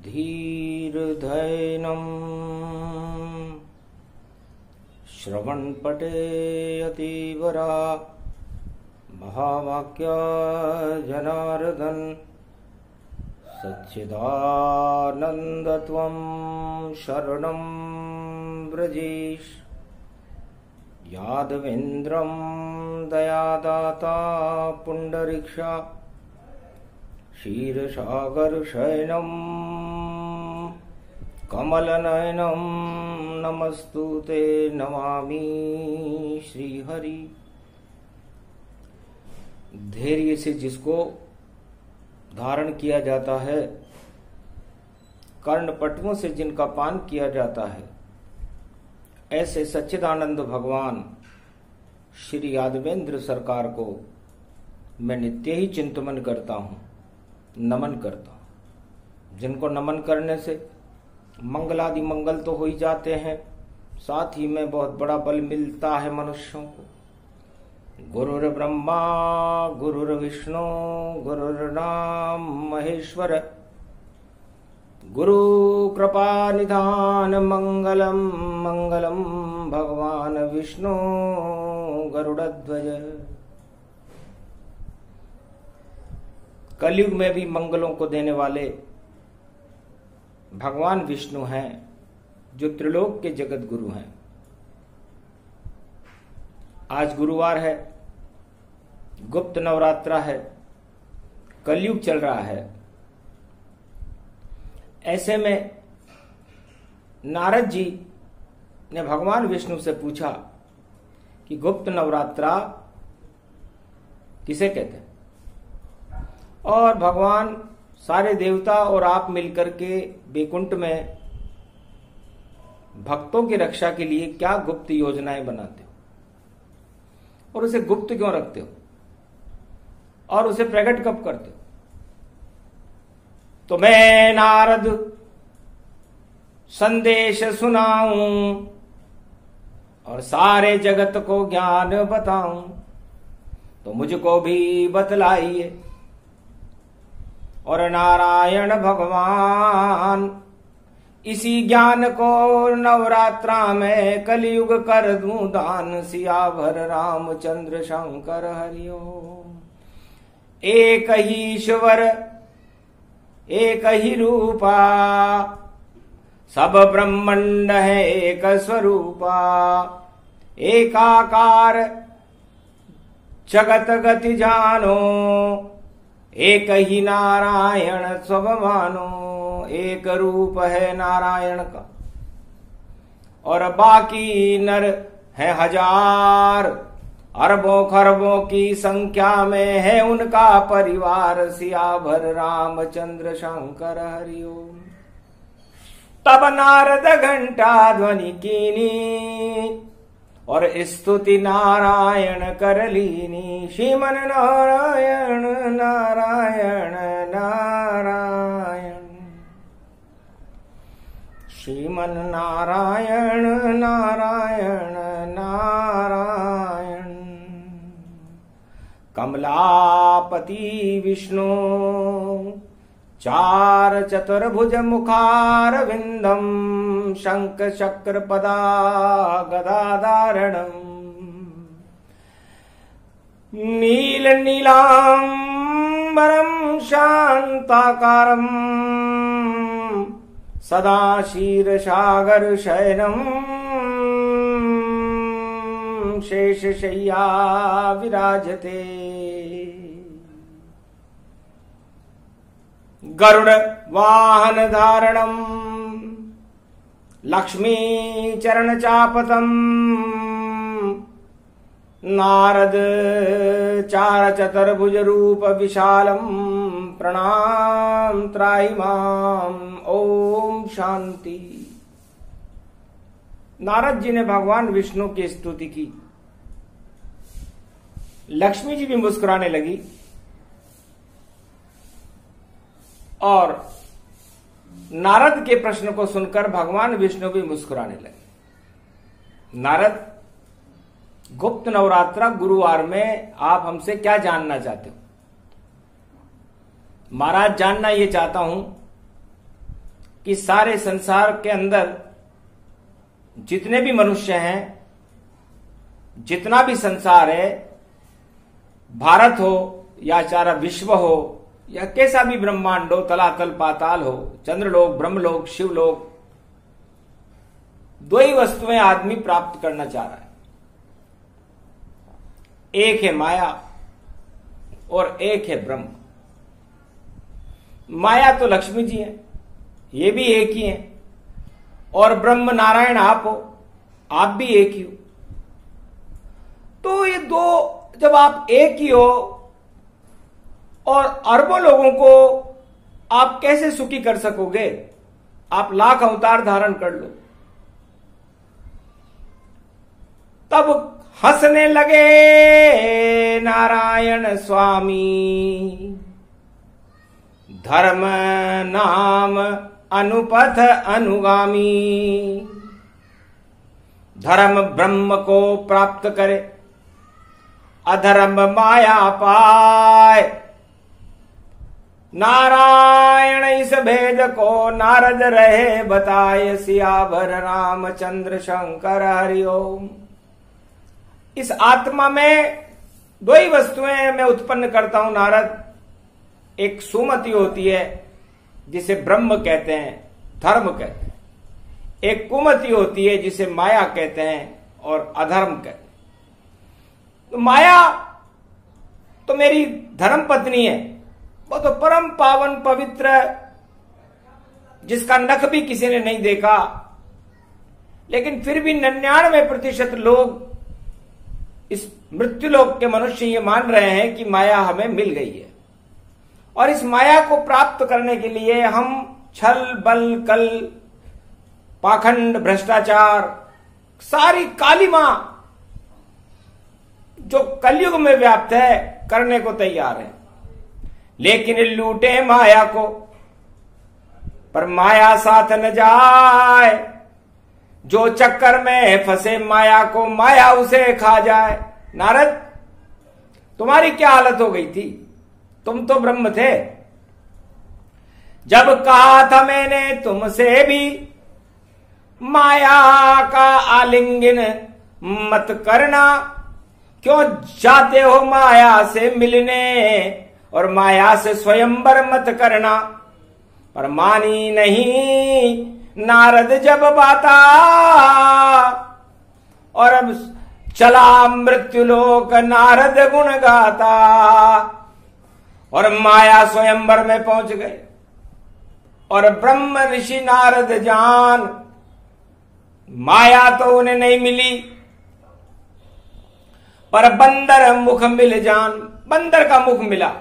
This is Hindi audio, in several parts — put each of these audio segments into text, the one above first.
धीर्धैनम् श्रवणपटे अतीवरा महावाक्या जनार्दन सच्चिदानन्दत्वं शरणं व्रजेश यादवेन्द्रं दयादाता पुण्डरीक्षा क्षीरसागरशयनं कमलनयनं नमस्तुते नमामि श्रीहरि। धैर्य से जिसको धारण किया जाता है, कर्णपटुओं से जिनका पान किया जाता है, ऐसे सच्चिदानंद भगवान श्री यादवेंद्र सरकार को मैं नित्य ही चिंतन करता हूँ, नमन करता हूँ। जिनको नमन करने से मंगलादि मंगल तो हो ही जाते हैं, साथ ही में बहुत बड़ा बल मिलता है मनुष्यों को। गुरुर् ब्रह्मा गुरुर्विष्णु गुरुर्नाम महेश्वर गुरु कृपा निधान मंगलम मंगलम भगवान विष्णु गरुड़ध्वज। कलयुग में भी मंगलों को देने वाले भगवान विष्णु हैं, जो त्रिलोक के जगत गुरु हैं। आज गुरुवार है, गुप्त नवरात्रा है, कलयुग चल रहा है। ऐसे में नारद जी ने भगवान विष्णु से पूछा कि गुप्त नवरात्रा किसे कहते हैं, और भगवान सारे देवता और आप मिलकर के वैकुंठ में भक्तों की रक्षा के लिए क्या गुप्त योजनाएं बनाते हो, और उसे गुप्त क्यों रखते हो, और उसे प्रकट कब करते हो? तो मैं नारद संदेश सुनाऊं और सारे जगत को ज्ञान बताऊं, तो मुझको भी बतलाइए। और नारायण भगवान इसी ज्ञान को नवरात्रा में कलयुग कर दूं दान। सियावर रामचंद्र शंकर हरिओम। एक ही ईश्वर एक ही रूपा, सब ब्रह्मांड है एक स्वरूपा। एकाकार जगत गति जानो, एक ही नारायण सब मानो। एक रूप है नारायण का और बाकी नर है हजार। अरबों खरबों की संख्या में है उनका परिवार। सियावर रामचंद्र शंकर हरिओम। तब नारद घंटा ध्वनि कीनी और स्तुति नारायण कर लीनी। श्रीमन नारायण नारायण नारायण। श्रीमन नारायण नारायण नारायण। कमलापति विष्णु चार चतुर्भुज मुखार विंदम। शंख चक्र पदा गदाधारणम। नील नीलांबरम शांताकारम। सदा क्षीरसागर शयनम। शेषशय्या विराजते। गरुड़ वाहन धारणम। लक्ष्मी चरण चापतम। नारद चार चतुर्भुज रूप विशालम। प्रणाम त्राहिमाम। ओम शांति। नारद जी ने भगवान विष्णु की स्तुति की। लक्ष्मी जी भी मुस्कुराने लगी और नारद के प्रश्न को सुनकर भगवान विष्णु भी मुस्कुराने लगे। नारद, गुप्त नवरात्रा गुरुवार में आप हमसे क्या जानना चाहते हो? महाराज, जानना ये चाहता हूं कि सारे संसार के अंदर जितने भी मनुष्य हैं, जितना भी संसार है, भारत हो या सारा विश्व हो या कैसा भी ब्रह्मांड हो, तलातल पाताल हो, चंद्रलोक, ब्रह्मलोक, शिवलोक, दो ही वस्तुएं आदमी प्राप्त करना चाह रहा है। एक है माया और एक है ब्रह्म। माया तो लक्ष्मी जी है, ये भी एक ही है, और ब्रह्म नारायण आप हो, आप भी एक ही हो। तो ये दो, जब आप एक ही हो और अरबों लोगों को आप कैसे सुखी कर सकोगे? आप लाख अवतार धारण कर लो। तब हंसने लगे नारायण स्वामी, धर्म नाम अनुपथ अनुगामी। धर्म ब्रह्म को प्राप्त करे, अधर्म माया पाए। नारायण इस भेद को नारद रहे बताए, सियावर रामचंद्र शंकर हरिओम। इस आत्मा में दो ही वस्तुएं मैं उत्पन्न करता हूं नारद। एक सुमति होती है जिसे ब्रह्म कहते हैं, धर्म कहते हैं। एक कुमति होती है जिसे माया कहते हैं और अधर्म कहते हैं। तो माया तो मेरी धर्म पत्नी है, वो तो परम पावन पवित्र, जिसका नख भी किसी ने नहीं देखा, लेकिन फिर भी 99% लोग, इस मृत्युलोक के मनुष्य ये मान रहे हैं कि माया हमें मिल गई है। और इस माया को प्राप्त करने के लिए हम छल बल कल पाखंड भ्रष्टाचार, सारी कालिमा जो कलयुग में व्याप्त है, करने को तैयार है। लेकिन लूटे माया को, पर माया साथ न जाए। जो चक्कर में फंसे माया को, माया उसे खा जाए। नारद, तुम्हारी क्या हालत हो गई थी? तुम तो ब्रह्म थे। जब कहा था मैंने तुमसे भी, माया का आलिंगन मत करना। क्यों जाते हो माया से मिलने, और माया से स्वयंवर मत करना। पर मानी नहीं नारद जब बाता, और अब चला मृत्युलोक नारद गुण गाता। और माया स्वयंवर में पहुंच गए, और ब्रह्म ऋषि नारद जान, माया तो उन्हें नहीं मिली, पर बंदर मुख मिल जान। बंदर का मुख मिला।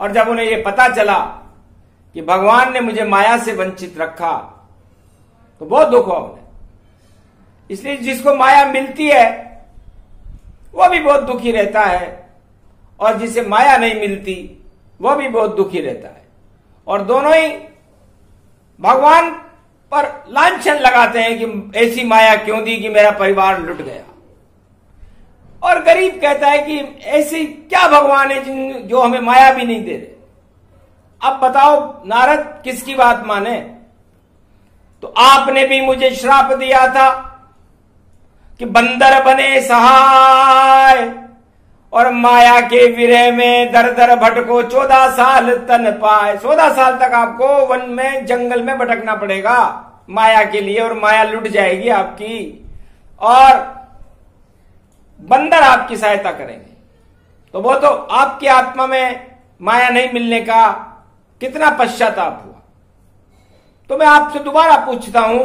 और जब उन्हें यह पता चला कि भगवान ने मुझे माया से वंचित रखा, तो बहुत दुख हुआ उन्हें। इसलिए जिसको माया मिलती है वो भी बहुत दुखी रहता है, और जिसे माया नहीं मिलती वो भी बहुत दुखी रहता है। और दोनों ही भगवान पर लांछन लगाते हैं कि ऐसी माया क्यों दी कि मेरा परिवार लुट गया। और गरीब कहता है कि ऐसी क्या भगवान है जो हमें माया भी नहीं दे रहे। अब बताओ नारद, किसकी बात माने? तो आपने भी मुझे श्राप दिया था कि बंदर बने सहाय, और माया के विरह में दर दर भटको 14 साल तन पाए। 14 साल तक आपको वन में, जंगल में भटकना पड़ेगा माया के लिए, और माया लुट जाएगी आपकी, और बंदर आपकी सहायता करेंगे। तो वो तो आपकी आत्मा में माया नहीं मिलने का कितना पश्चाताप हुआ। तो मैं आपसे दोबारा पूछता हूं,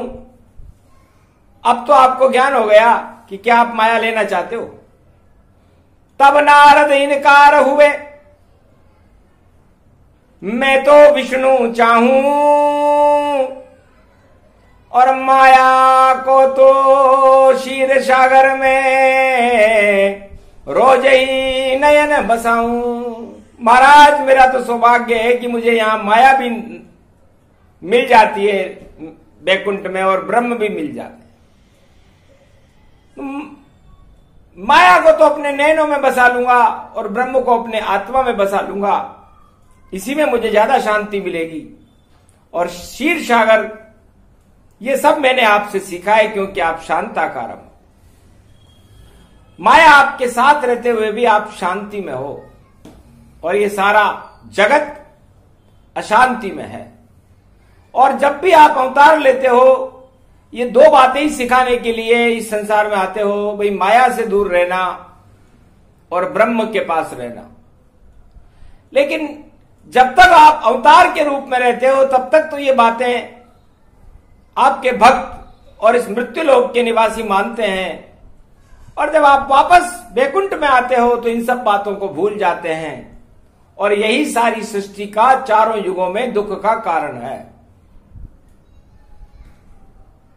अब तो आपको ज्ञान हो गया कि क्या आप माया लेना चाहते हो? तब नारद इनकार हुए, मैं तो विष्णु चाहूं, और माया को तो क्षीर सागर में रोज ही नयन बसाऊं। महाराज, मेरा तो सौभाग्य है कि मुझे यहां माया भी मिल जाती है बैकुंठ में, और ब्रह्म भी मिल जाते हैं। माया को तो अपने नैनों में बसा लूंगा, और ब्रह्म को अपने आत्मा में बसा लूंगा। इसी में मुझे ज्यादा शांति मिलेगी। और क्षीर सागर, ये सब मैंने आपसे सीखा है क्योंकि आप शांताकारम। माया आपके साथ रहते हुए भी आप शांति में हो और ये सारा जगत अशांति में है। और जब भी आप अवतार लेते हो, ये दो बातें ही सिखाने के लिए इस संसार में आते हो, भाई माया से दूर रहना और ब्रह्म के पास रहना। लेकिन जब तक आप अवतार के रूप में रहते हो तब तक तो ये बातें आपके भक्त और इस मृत्युलोक के निवासी मानते हैं, और जब आप वापस वैकुंठ में आते हो तो इन सब बातों को भूल जाते हैं। और यही सारी सृष्टि का चारों युगों में दुख का कारण है।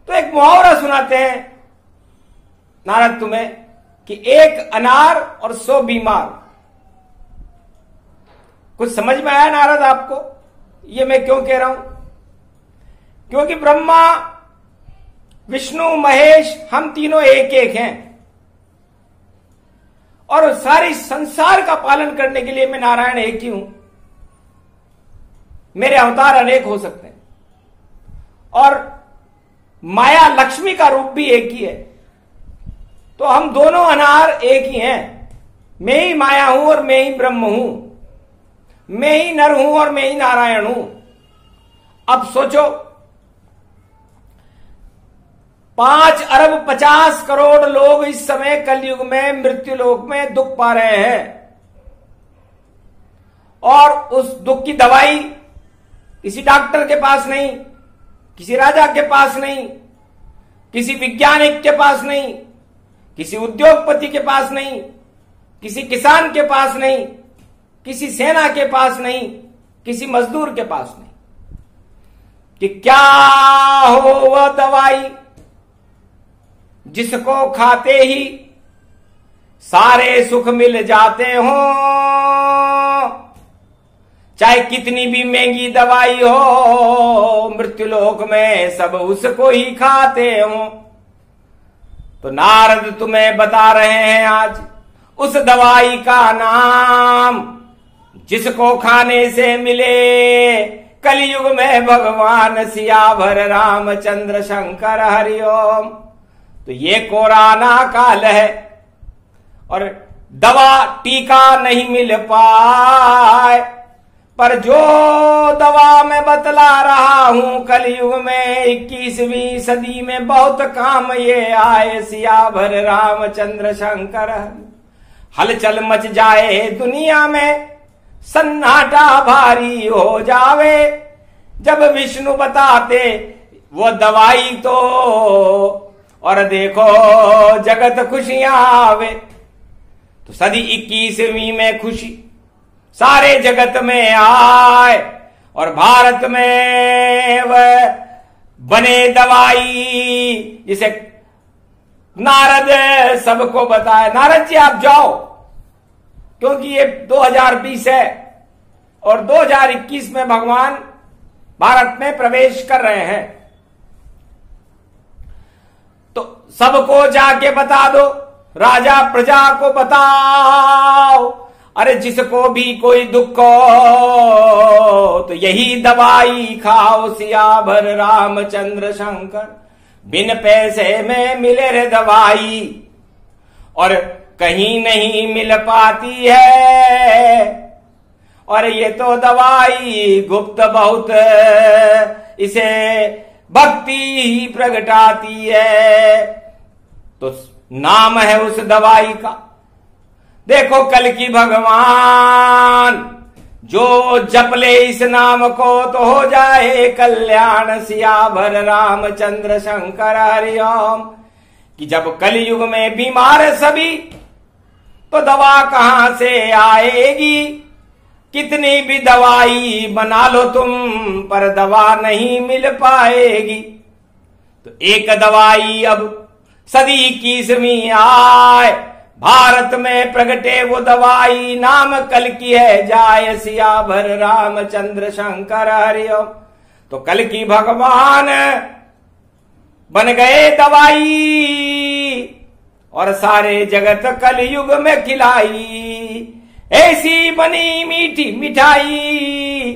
तो एक मुहावरा सुनाते हैं नारद तुम्हें कि एक अनार और 100 बीमार। कुछ समझ में आया नारद आपको ये मैं क्यों कह रहा हूं? क्योंकि ब्रह्मा, विष्णु, महेश, हम तीनों एक एक हैं और सारी संसार का पालन करने के लिए मैं नारायण एक ही हूं। मेरे अवतार अनेक हो सकते हैं और माया लक्ष्मी का रूप भी एक ही है। तो हम दोनों अनार एक ही हैं। मैं ही माया हूं और मैं ही ब्रह्म हूं, मैं ही नर हूं और मैं ही नारायण हूं। अब सोचो, 5,50,00,000,000 लोग इस समय कलयुग में मृत्युलोक में दुख पा रहे हैं और उस दुख की दवाई किसी डॉक्टर के पास नहीं, किसी राजा के पास नहीं, किसी वैज्ञानिक के पास नहीं, किसी उद्योगपति के पास नहीं, किसी किसान के पास नहीं, किसी सेना के पास नहीं, किसी मजदूर के पास नहीं। कि क्या हो वह दवाई जिसको खाते ही सारे सुख मिल जाते हो, चाहे कितनी भी महंगी दवाई हो, मृत्युलोक में सब उसको ही खाते हो। तो नारद तुम्हें बता रहे हैं आज उस दवाई का नाम जिसको खाने से मिले कलयुग में भगवान सियावर रामचंद्र शंकर हरिओम। तो ये कोरोना काल है और दवा टीका नहीं मिल पाए, पर जो दवा मैं बतला रहा हूं कलयुग में 21वीं सदी में बहुत काम ये आए सियावर रामचंद्र शंकर। हलचल मच जाए दुनिया में, सन्नाटा भारी हो जावे, जब विष्णु बताते वो दवाई तो, और देखो जगत खुशियां आवे। तो सदी 21वीं में खुशी सारे जगत में आए और भारत में वह बने दवाई जिसे नारद सबको बताए। नारद जी आप जाओ, क्योंकि ये 2020 है और 2021 में भगवान भारत में प्रवेश कर रहे हैं। तो सबको जाके बता दो, राजा प्रजा को बताओ, अरे जिसको भी कोई दुख हो तो यही दवाई खाओ सियावर रामचंद्र शंकर। बिन पैसे में मिले रे दवाई और कहीं नहीं मिल पाती है, और ये तो दवाई गुप्त बहुत इसे भक्ति ही प्रगटाती है। तो नाम है उस दवाई का, देखो कल की भगवान जो जप ले इस नाम को तो हो जाए कल्याण सियावर रामचंद्र शंकर हरिओम। कि जब कलयुग में बीमार सभी तो दवा कहां से आएगी, कितनी भी दवाई बना लो तुम पर दवा नहीं मिल पाएगी। तो एक दवाई अब सदी 21वीं आए, भारत में प्रगटे वो दवाई, नाम कल की है जाय सियावर रामचंद्र शंकर हरिओम। तो कल की भगवान बन गए दवाई और सारे जगत कलयुग में खिलाई। ऐसी बनी मीठी मिठाई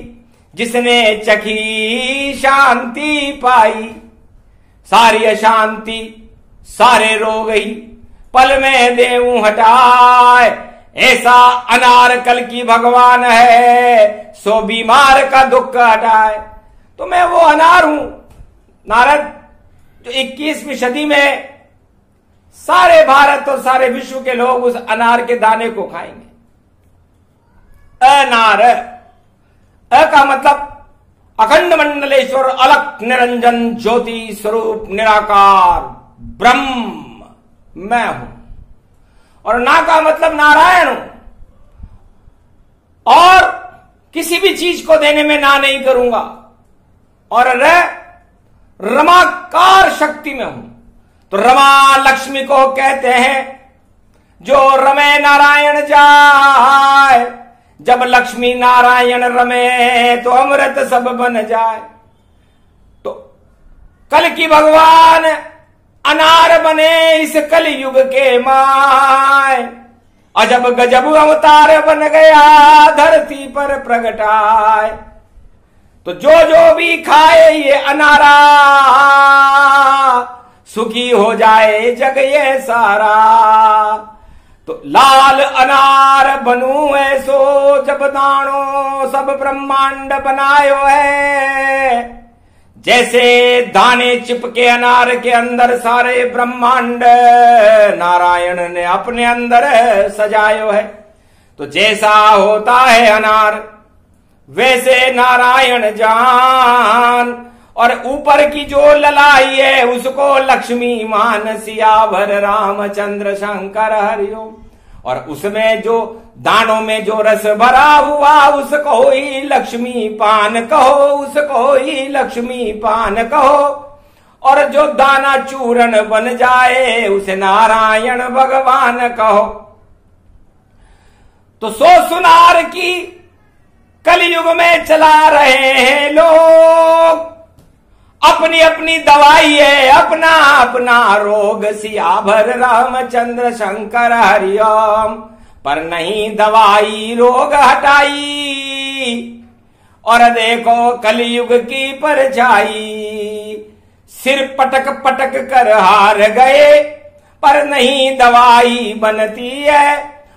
जिसने चखी शांति पाई, सारी अशांति सारे रोग ही पल में देऊं हटाए। ऐसा अनार कल्कि भगवान है, सो बीमार का दुख हटाए। तो मैं वो अनार हूं नारद, जो 21वीं सदी में सारे भारत और सारे विश्व के लोग उस अनार के दाने को खाएंगे। अनार, अ का मतलब अखंड मंडलेश्वर अलख निरंजन ज्योति स्वरूप निराकार ब्रह्म मैं हूं। और ना का मतलब नारायण हूं, और किसी भी चीज को देने में ना नहीं करूंगा। और रमाकार शक्ति में हूं। तो रमा लक्ष्मी को कहते हैं, जो रमे नारायण जाए। जब लक्ष्मी नारायण रमे तो अमृत सब बन जाए। तो कल की भगवान अनार बने इस कलयुग के माय। अजब गजब अवतार बन गया धरती पर प्रगटाए। तो जो भी खाए ये अनारा, सुखी हो जाए जग ये सारा। तो लाल अनार बनू ऐसो, जब दानो सब ब्रह्मांड बनायो है। जैसे दाने चिपके अनार के अंदर सारे ब्रह्मांड नारायण ने अपने अंदर सजायो है। तो जैसा होता है अनार वैसे नारायण जान। और ऊपर की जो ललाई है उसको लक्ष्मी मान, सियावर रामचंद्र शंकर हरिओम। और उसमें जो दानों में जो रस भरा हुआ उसको ही लक्ष्मी पान कहो, उसको ही लक्ष्मी पान कहो। और जो दाना चूर्ण बन जाए उसे नारायण भगवान कहो। तो सो सुनार की कलयुग में चला रहे हैं लोग, अपनी अपनी दवाई है अपना अपना रोग। सियावर रामचंद्र शंकर हरिओम, पर नहीं दवाई रोग हटाई। और देखो कलयुग की परछाई, सिर पटक पटक कर हार गए, पर नहीं दवाई बनती है।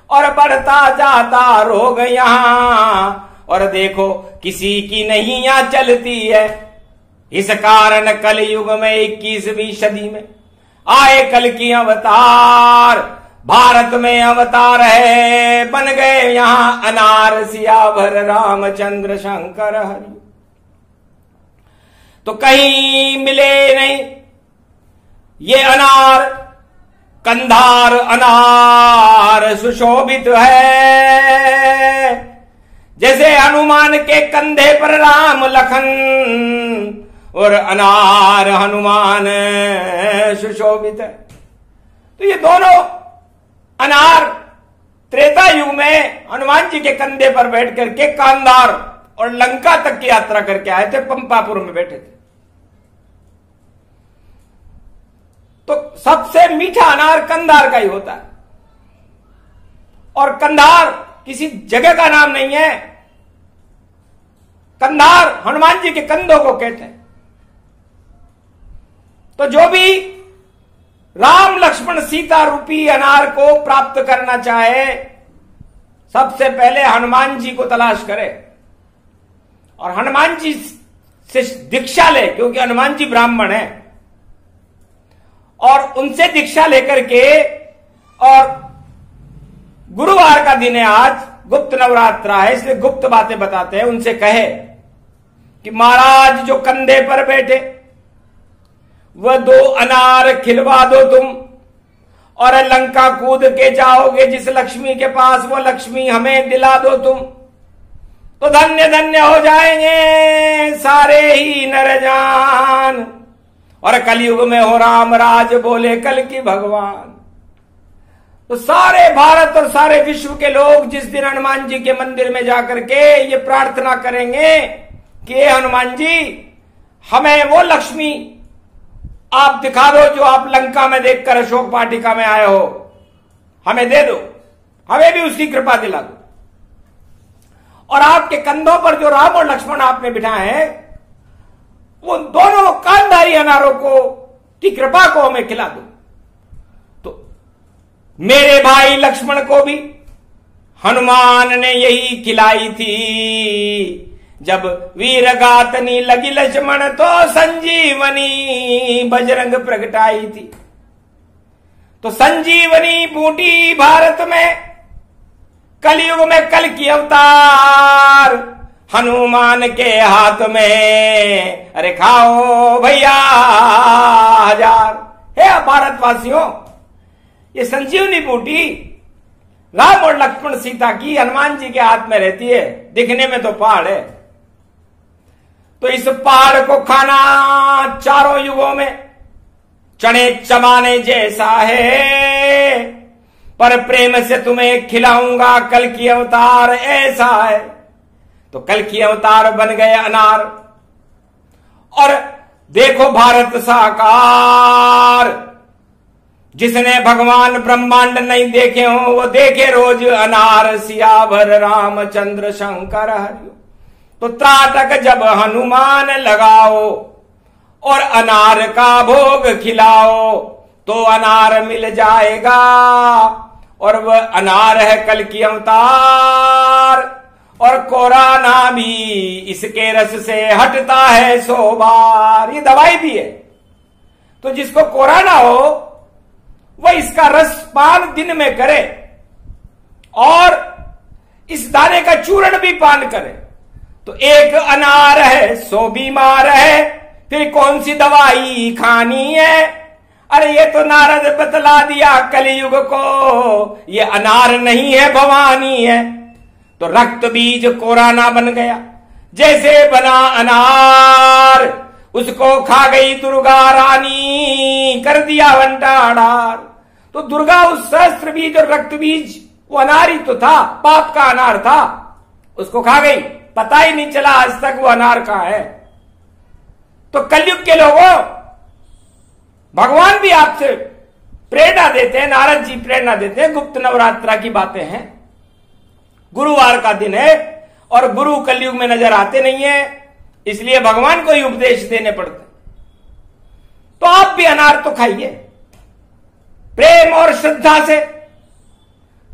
और बढ़ता जाता रोग यहां, और देखो किसी की नहीं यहां चलती है। इस कारण कलयुग में 21वीं सदी में आए कल की अवतार। भारत में अवतार है, बन गए यहां अनार सियावर रामचंद्र शंकर हरि। तो कहीं मिले नहीं ये अनार, कंधार अनार सुशोभित है। जैसे हनुमान के कंधे पर राम लखन, और अनार हनुमान सुशोभित है। तो ये दोनों अनार त्रेता युग में हनुमान जी के कंधे पर बैठ करके कांधार और लंका तक की यात्रा करके आए थे, पंपापुर में बैठे थे। तो सबसे मीठा अनार कंधार का ही होता है। और कंधार किसी जगह का नाम नहीं है, कंधार हनुमान जी के कंधों को कहते हैं। तो जो भी राम लक्ष्मण सीता रूपी अनार को प्राप्त करना चाहे, सबसे पहले हनुमान जी को तलाश करे और हनुमान जी से दीक्षा ले, क्योंकि हनुमान जी ब्राह्मण है। और उनसे दीक्षा लेकर के, और गुरुवार का दिन है आज, गुप्त नवरात्रा है इसलिए गुप्त बातें बताते हैं। उनसे कहे कि महाराज जो कंधे पर बैठे वह 2 अनार खिलवा दो तुम, और लंका कूद के जाओगे जिस लक्ष्मी के पास, वो लक्ष्मी हमें दिला दो तुम, तो धन्य धन्य हो जाएंगे सारे ही नरजान। और कलयुग में हो राम राज बोले कल की भगवान। तो सारे भारत और सारे विश्व के लोग जिस दिन हनुमान जी के मंदिर में जाकर के ये प्रार्थना करेंगे कि हनुमान जी हमें वो लक्ष्मी आप दिखा दो जो आप लंका में देखकर अशोक वाटिका में आए हो, हमें दे दो, हमें भी उसकी कृपा दिला दो। और आपके कंधों पर जो राम और लक्ष्मण आपने बिठाए हैं, वो दोनों कांधारी अनारों को की कृपा को हमें खिला दो। तो मेरे भाई लक्ष्मण को भी हनुमान ने यही खिलाई थी। जब वीर गातनी लगी लक्ष्मण तो संजीवनी बजरंग प्रगटाई थी। तो संजीवनी बूटी भारत में कलयुग में कल की अवतार हनुमान के हाथ में। अरे खाओ भैया हजार। हे भारतवासियों, ये संजीवनी बूटी राम और लक्ष्मण सीता की हनुमान जी के हाथ में रहती है। दिखने में तो पहाड़ है, तो इस पहाड़ को खाना चारों युगों में चने चबाने जैसा है, पर प्रेम से तुम्हें खिलाऊंगा कल की अवतार ऐसा है। तो कल की अवतार बन गए अनार। और देखो भारत साकार, जिसने भगवान ब्रह्मांड नहीं देखे हो वो देखे रोज अनार। सियावर रामचंद्र शंकर हरिओ। तो त्राटक जब हनुमान लगाओ और अनार का भोग खिलाओ तो अनार मिल जाएगा। और वह अनार है कल की अवतार। और कोराना भी इसके रस से हटता है 100 बार। ये दवाई भी है। तो जिसको कोराना हो वह इसका रस पान दिन में करे और इस दाने का चूर्ण भी पान करे। तो एक अनार है 100 बीमार है, फिर कौन सी दवाई खानी है। अरे ये तो नारद बतला दिया कलयुग को, ये अनार नहीं है भवानी है। तो रक्त बीज कोराना बन गया, जैसे बना अनार उसको खा गई दुर्गा रानी, कर दिया वंटाड़ार। तो दुर्गा उस सहस्त्र बीज और रक्त बीज, वो अनार ही तो था, पाप का अनार था, उसको खा गई। पता ही नहीं चला आज तक वो अनार कहां है। तो कलयुग के लोगों, भगवान भी आपसे प्रेरणा देते हैं, नारद जी प्रेरणा देते हैं। गुप्त नवरात्रा की बातें हैं, गुरुवार का दिन है और गुरु कलयुग में नजर आते नहीं है, इसलिए भगवान को ही उपदेश देने पड़ते। तो आप भी अनार तो खाइए, प्रेम और श्रद्धा से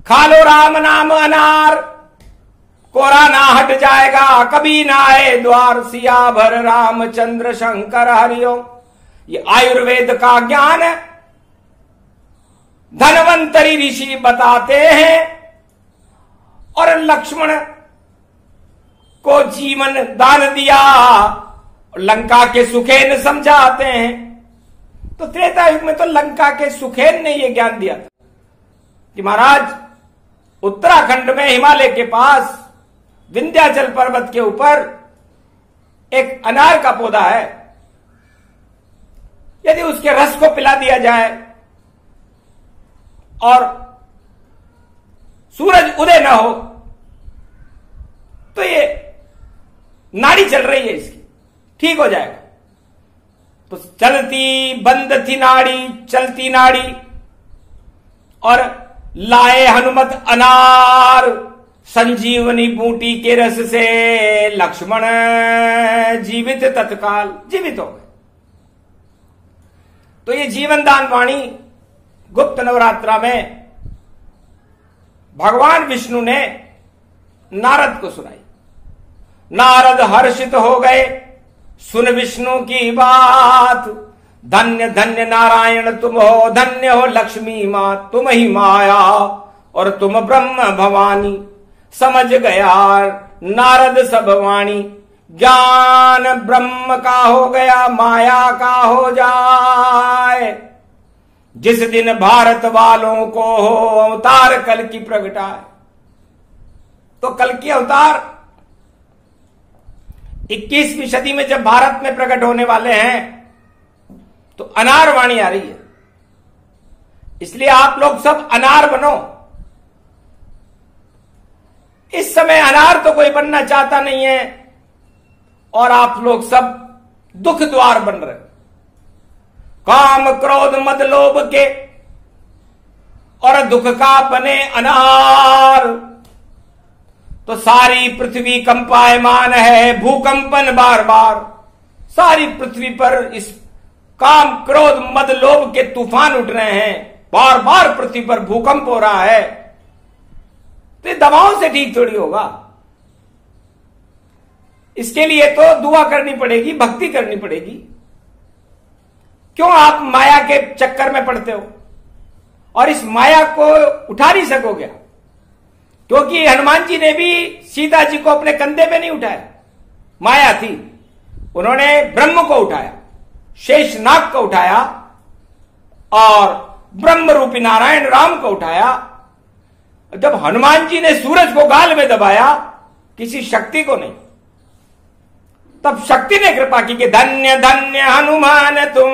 खा लो राम नाम अनार, कोराना हट जाएगा कभी ना आए द्वार। सियावर रामचंद्र शंकर हरिओम। ये आयुर्वेद का ज्ञान है, धनवंतरी ऋषि बताते हैं। और लक्ष्मण को जीवन दान दिया, लंका के सुखेन समझाते हैं। तो त्रेता युग में तो लंका के सुखेन ने यह ज्ञान दिया था कि महाराज उत्तराखंड में हिमालय के पास विंध्याचल पर्वत के ऊपर एक अनार का पौधा है, यदि उसके रस को पिला दिया जाए और सूरज उदय न हो तो ये नाड़ी चल रही है इसकी, ठीक हो जाएगा। तो चलती बंद थी नाड़ी, चलती नाड़ी, और लाए हनुमत अनार संजीवनी बूटी के रस से। लक्ष्मण जीवित तत्काल जीवित हो गए। तो ये जीवन दान वाणी गुप्त नवरात्रा में भगवान विष्णु ने नारद को सुनाई। नारद हर्षित हो गए सुन विष्णु की बात। धन्य धन्य नारायण तुम हो, धन्य हो लक्ष्मी मां, तुम ही माया और तुम ब्रह्म भवानी। समझ गया नारद सब वाणी, ज्ञान ब्रह्म का हो गया माया का हो जाए। जिस दिन भारत वालों को हो अवतार कल की प्रगटाए। तो कल की अवतार 21वीं सदी में जब भारत में प्रकट होने वाले हैं तो अनार वाणी आ रही है। इसलिए आप लोग सब अनार बनो। इस समय अनार तो कोई बनना चाहता नहीं है और आप लोग सब दुख द्वार बन रहे। काम क्रोध मद लोभ के और दुख का बने अनार। तो सारी पृथ्वी कंपायमान है, भूकंपन बार बार। सारी पृथ्वी पर इस काम क्रोध मद लोभ के तूफान उठ रहे हैं, बार बार पृथ्वी पर भूकंप हो रहा है। तो दवाओं से ठीक थोड़ी होगा। इसके लिए तो दुआ करनी पड़ेगी, भक्ति करनी पड़ेगी। क्यों आप माया के चक्कर में पड़ते हो और इस माया को उठा नहीं सकोगे? क्योंकि हनुमान जी ने भी सीता जी को अपने कंधे पे नहीं उठाया, माया थी। उन्होंने ब्रह्म को उठाया, शेषनाग को उठाया और ब्रह्म रूपी नारायण राम को उठाया। जब हनुमान जी ने सूरज को गाल में दबाया, किसी शक्ति को नहीं, तब शक्ति ने कृपा की कि धन्य धन्य हनुमान तुम,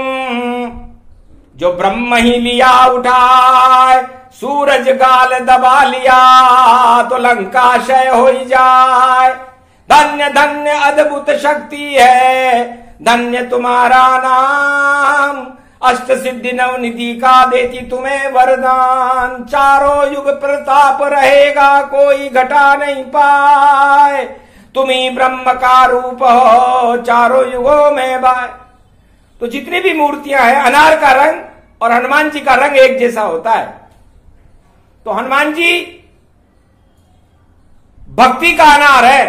जो ब्रह्म ही लिया उठाए, सूरज गाल दबा लिया तो लंका क्षय हो ही जाए। धन्य धन्य अद्भुत शक्ति है, धन्य तुम्हारा नाम, अष्ट सिद्धि नवनिधि का देती तुम्हें वरदान। चारों युग प्रताप रहेगा, कोई घटा नहीं पाए, तुम्ही ब्रह्म का रूप हो, चारों युगों में बाय। तो जितनी भी मूर्तियां हैं, अनार का रंग और हनुमान जी का रंग एक जैसा होता है। तो हनुमान जी भक्ति का अनार है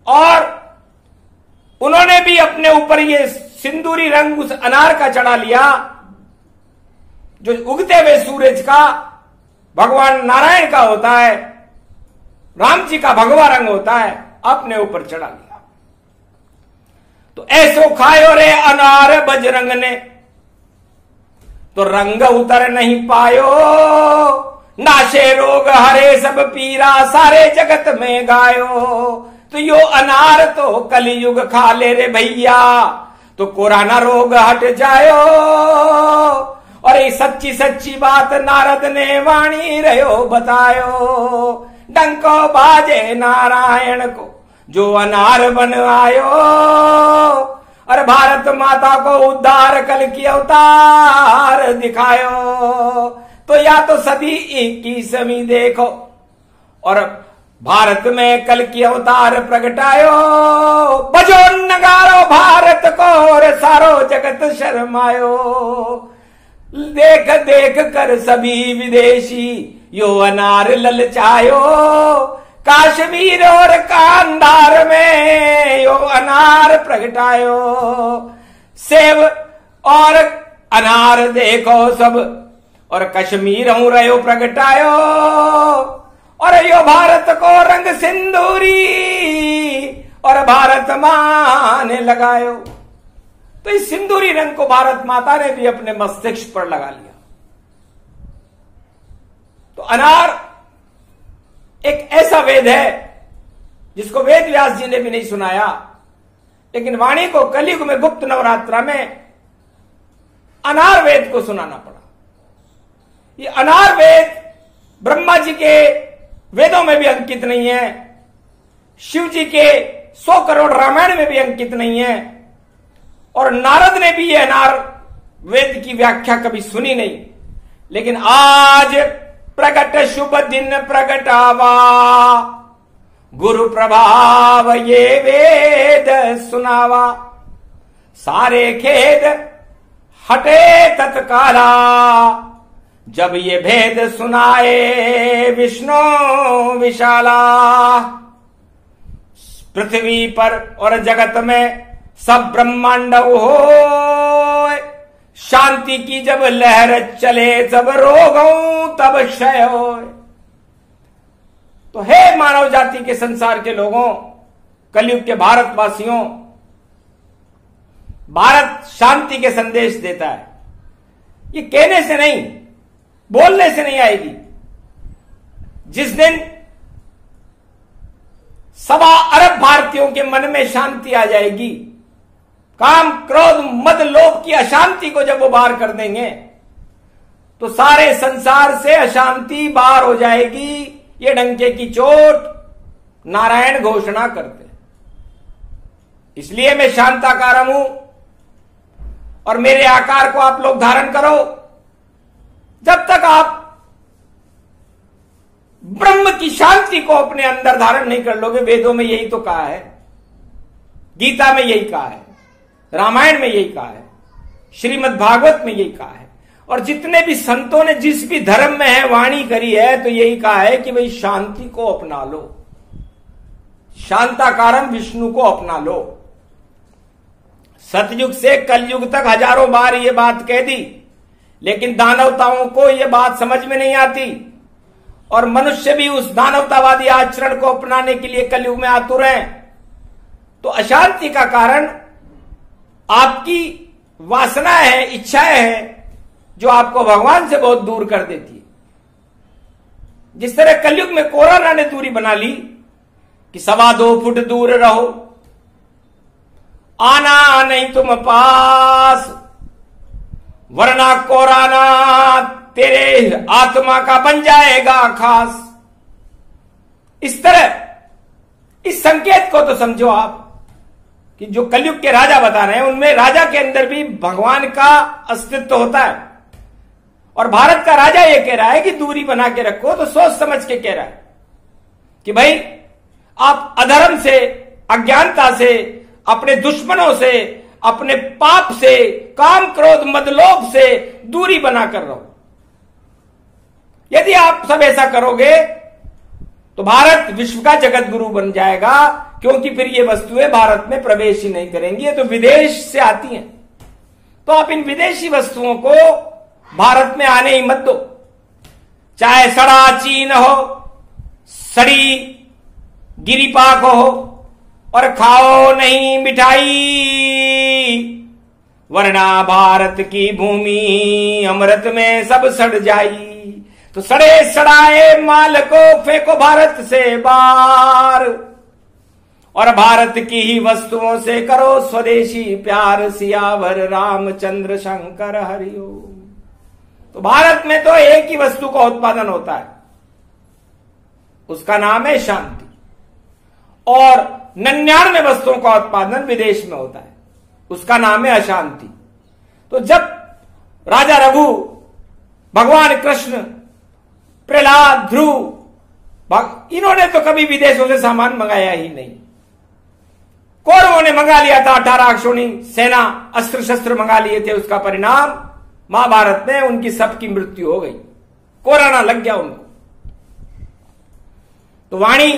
और उन्होंने भी अपने ऊपर ये सिंदूरी रंग उस अनार का चढ़ा लिया, जो उगते हुए सूरज का भगवान नारायण का होता है, राम जी का भगवा रंग होता है, अपने ऊपर चढ़ा लिया। तो ऐसो खायो रे अनार बजरंग ने, तो रंग उतर नहीं पायो, नाशे रोग हरे सब पीरा, सारे जगत में गायो। तो यो अनार तो कलयुग खा ले रे भैया, तो कोरोना रोग हट जायो। और ये सच्ची सच्ची बात नारद ने वाणी रहो बतायो, डंको बाजे नारायण को जो अनार बन आयो। और भारत माता को उद्धार कल की अवतार दिखायो। तो या तो सदी 21वीं देखो और भारत में कल की अवतार प्रगटायो। बजो नगारो भारत को और सारो जगत शर्मायो। देख देख कर सभी विदेशी यो अनार ललचायो। काश्मीर और कांधार में यो अनार प्रगटायो। सेब और अनार देखो सब और कश्मीर हूं रहो प्रगटायो। और यो भारत को रंग सिंदूरी और भारत मां ने लगायो। तो इस सिंदूरी रंग को भारत माता ने भी अपने मस्तिष्क पर लगा लिया। तो अनार एक ऐसा वेद है जिसको वेद व्यास जी ने भी नहीं सुनाया, लेकिन वाणी को कलयुग में गुप्त नवरात्रा में अनार वेद को सुनाना पड़ा। ये अनार वेद ब्रह्मा जी के वेदों में भी अंकित नहीं है, शिव जी के 100 करोड़ रामायण में भी अंकित नहीं है, और नारद ने भी ये अनार वेद की व्याख्या कभी सुनी नहीं। लेकिन आज प्रगट शुभ दिन प्रगटावा, गुरु प्रभाव ये वेद सुनावा। सारे खेद हटे तत्काला, जब ये भेद सुनाए विष्णु विशाला। पृथ्वी पर और जगत में सब ब्रह्मांड हो, शांति की जब लहर चले सब रोगों तब क्षय हो। तो हे मानव जाति के संसार के लोगों, कलयुग के भारतवासियों, भारत शांति के संदेश देता है। ये कहने से नहीं, बोलने से नहीं आएगी। जिस दिन 1.25 अरब भारतीयों के मन में शांति आ जाएगी, काम क्रोध मद लोभ की अशांति को जब वो बाहर कर देंगे, तो सारे संसार से अशांति बाहर हो जाएगी। ये डंके की चोट नारायण घोषणा करते। इसलिए मैं शांताकारम हूं और मेरे आकार को आप लोग धारण करो। जब तक आप ब्रह्म की शांति को अपने अंदर धारण नहीं कर लोगे। वेदों में यही तो कहा है, गीता में यही कहा है, रामायण में यही कहा है, श्रीमद् भागवत में यही कहा है, और जितने भी संतों ने जिस भी धर्म में है वाणी करी है तो यही कहा है कि भाई शांति को अपना लो, शांताकारम विष्णु को अपना लो। सतयुग से कलयुग तक हजारों बार ये बात कह दी, लेकिन दानवताओं को ये बात समझ में नहीं आती, और मनुष्य भी उस दानवतावादी आचरण को अपनाने के लिए कलयुग में आतुर हैं। तो अशांति का कारण आपकी वासनाएं हैं, इच्छाएं हैं, जो आपको भगवान से बहुत दूर कर देती है। जिस तरह कलयुग में कोरोना ने दूरी बना ली कि 2.25 फुट दूर रहो, आना नहीं तुम पास, वरना कोरोना तेरे आत्मा का बन जाएगा खास। इस तरह इस संकेत को तो समझो आप कि जो कलयुग के राजा बता रहे हैं उनमें राजा के अंदर भी भगवान का अस्तित्व होता है, और भारत का राजा ये कह रहा है कि दूरी बना के रखो, तो सोच समझ के कह रहा है कि भाई आप अधर्म से, अज्ञानता से, अपने दुश्मनों से, अपने पाप से, काम क्रोध मदलोभ से दूरी बनाकर रहो। यदि आप सब ऐसा करोगे तो भारत विश्व का जगत गुरु बन जाएगा, क्योंकि फिर ये वस्तुएं भारत में प्रवेश ही नहीं करेंगी, तो विदेश से आती हैं। तो आप इन विदेशी वस्तुओं को भारत में आने ही मत दो, चाहे सड़ा चीन हो, सड़ी गिरिपाक हो, और खाओ नहीं मिठाई, वरना भारत की भूमि अमृत में सब सड़ जाई। तो सड़े सड़ाए माल को फेंको भारत से बाहर, और भारत की ही वस्तुओं से करो स्वदेशी प्यार, सियावर रामचंद्र शंकर हरिओम। तो भारत में तो एक ही वस्तु का उत्पादन होता है, उसका नाम है शांति, और 99 वस्तुओं का उत्पादन विदेश में होता है, उसका नाम है अशांति। तो जब राजा रघु, भगवान कृष्ण, प्रहलाद, ध्रुव, इन्होंने तो कभी विदेशों से सामान मंगाया ही नहीं। कौरवों ने मंगा लिया था 18 अक्षौणी सेना, अस्त्र शस्त्र मंगा लिए थे, उसका परिणाम महाभारत में उनकी सबकी मृत्यु हो गई, कोरोना लग गया उनको। तो वाणी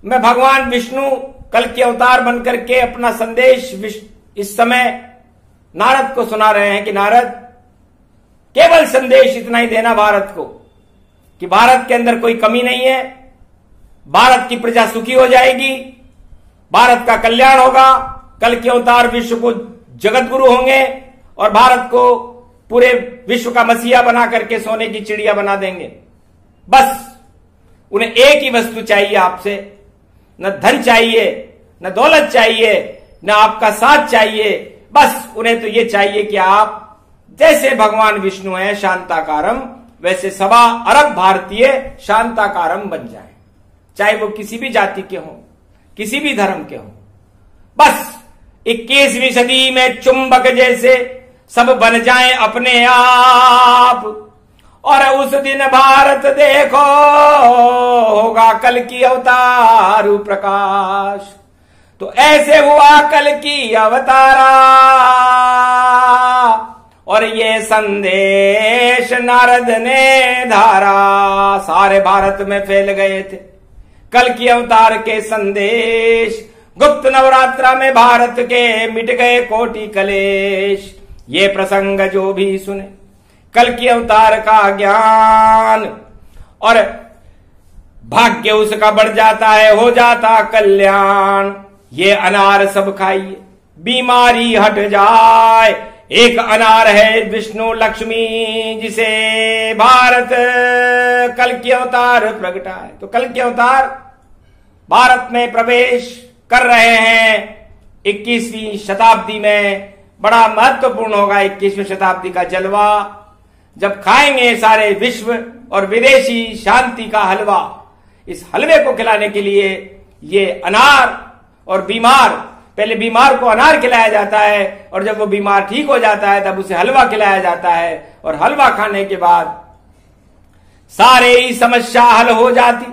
में भगवान विष्णु कल के अवतार बनकर के अपना संदेश इस समय नारद को सुना रहे हैं कि नारद, केवल संदेश इतना ही देना भारत को कि भारत के अंदर कोई कमी नहीं है, भारत की प्रजा सुखी हो जाएगी, भारत का कल्याण होगा, कल के अवतार विश्व को जगत गुरु होंगे, और भारत को पूरे विश्व का मसीहा बना करके सोने की चिड़िया बना देंगे। बस उन्हें एक ही वस्तु चाहिए आपसे, न धन चाहिए, न दौलत चाहिए, न आपका साथ चाहिए, बस उन्हें तो ये चाहिए कि आप जैसे भगवान विष्णु हैं शांताकारम, वैसे 1.25 अरब भारतीय शांताकारम बन जाएं, चाहे वो किसी भी जाति के हों, किसी भी धर्म के हों। बस 21वीं सदी में चुंबक जैसे सब बन जाएं अपने आप, और उस दिन भारत देखो होगा कल की अवतार प्रकाश। तो ऐसे हुआ कल की अवतारा, और ये संदेश नारद ने धारा, सारे भारत में फैल गए थे कल की अवतार के संदेश। गुप्त नवरात्रा में भारत के मिट गए कोटि कलेश, ये प्रसंग जो भी सुने कल की अवतार का ज्ञान, और भाग्य उसका बढ़ जाता है, हो जाता कल्याण। ये अनार सब खाइए बीमारी हट जाए, एक अनार है विष्णु लक्ष्मी जिसे भारत कल की अवतार प्रगटाए। तो कल के अवतार भारत में प्रवेश कर रहे हैं 21वीं शताब्दी में। बड़ा महत्वपूर्ण होगा 21वीं शताब्दी का जलवा, जब खाएंगे सारे विश्व और विदेशी शांति का हलवा। इस हलवे को खिलाने के लिए ये अनार और बीमार, पहले बीमार को अनार खिलाया जाता है, और जब वो बीमार ठीक हो जाता है तब उसे हलवा खिलाया जाता है, और हलवा खाने के बाद सारे ही समस्या हल हो जाती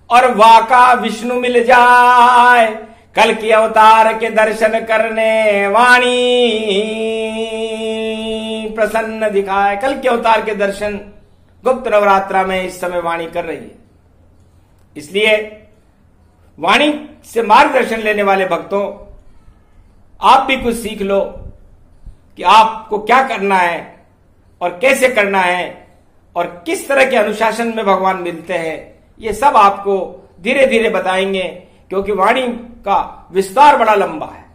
और वाका विष्णु मिल जाए। कल की अवतार के दर्शन करने वाणी प्रसन्न दिखाए। कल के अवतार के दर्शन गुप्त नवरात्रा में इस समय वाणी कर रही है। इसलिए वाणी से मार्गदर्शन लेने वाले भक्तों, आप भी कुछ सीख लो कि आपको क्या करना है और कैसे करना है और किस तरह के अनुशासन में भगवान मिलते हैं। ये सब आपको धीरे धीरे बताएंगे, क्योंकि वाणी का विस्तार बड़ा लंबा है।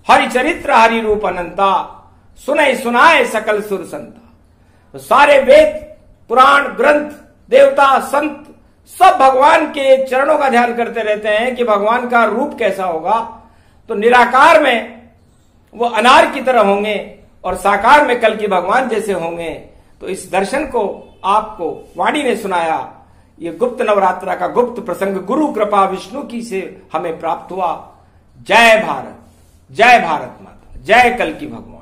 हरि चरित्र हरि रूप अनंता, सुने सुनाए सकल सुर संता। तो सारे वेद पुराण ग्रंथ देवता संत सब भगवान के चरणों का ध्यान करते रहते हैं कि भगवान का रूप कैसा होगा। तो निराकार में वो अनार की तरह होंगे और साकार में कल की भगवान जैसे होंगे। तो इस दर्शन को आपको वाणी ने सुनाया। ये गुप्त नवरात्रा का गुप्त प्रसंग गुरु कृपा विष्णु की से हमें प्राप्त हुआ। जय भारत, जय भारत माता, जय कल की भगवान।